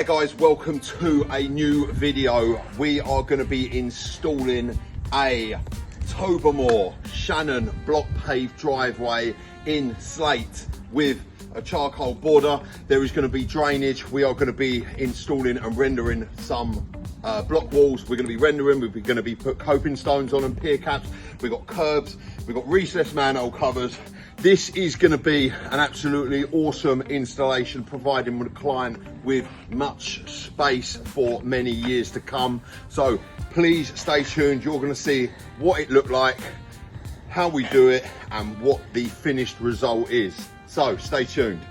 Hi guys, welcome to a new video. We are going to be installing a Tobermoor Shannon block paved driveway in slate with a charcoal border. There is going to be drainage. We are going to be installing and rendering some block walls. We're going to be rendering, we're going to be put coping stones on and pier caps. We've got curbs, we've got recessed manhole covers. This is going to be an absolutely awesome installation, providing the client with much space for many years to come. So please stay tuned. You're going to see what it looked like, how we do it, and what the finished result is. So stay tuned.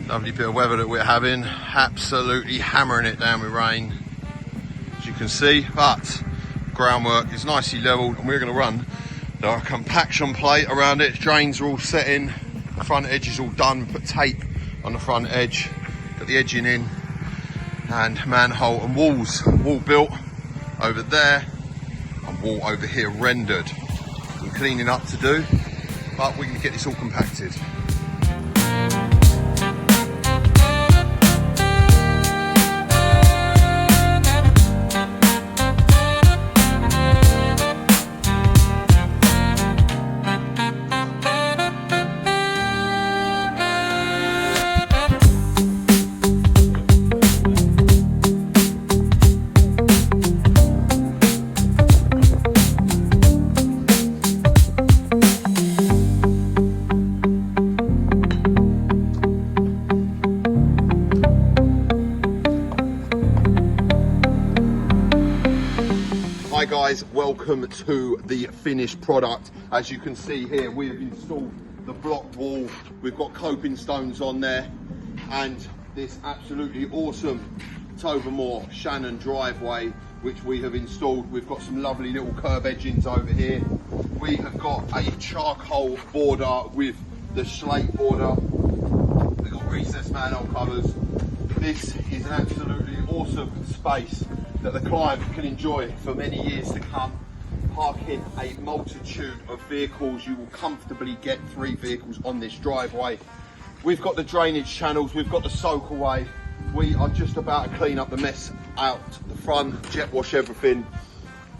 Lovely bit of weather that we're having, absolutely hammering it down with rain, as you can see, but groundwork is nicely leveled and we're going to run the compaction plate around it. Drains are all set in, the front edge is all done. We put tape on the front edge, got the edging in, and manhole and walls, wall built over there and wall over here rendered. Some cleaning up to do, but we're going to get this all compacted. Hi guys, welcome to the finished product. As you can see here, we have installed the block wall. We've got coping stones on there and this absolutely awesome Tobermoor Shannon driveway which we have installed. We've got some lovely little curb edgings over here. We have got a charcoal border with the slate border. We've got recessed manhole covers. This is an absolutely awesome space that the client can enjoy for many years to come. Parking a multitude of vehicles. You will comfortably get 3 vehicles on this driveway. We've got the drainage channels, we've got the soak away. We are just about to clean up the mess out the front, jet wash everything.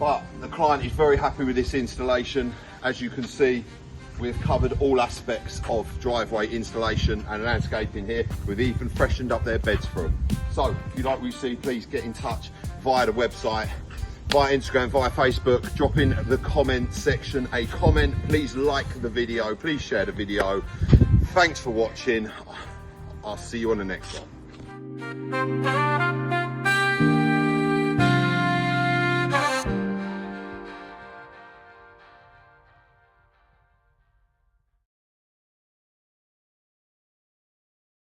But the client is very happy with this installation. As you can see, we've covered all aspects of driveway installation and landscaping here. We've even freshened up their beds for them. So if you like what you see, please get in touch via the website, via Instagram, via Facebook. Drop in the comment section a comment. Please like the video, please share the video. Thanks for watching. I'll see you on the next one.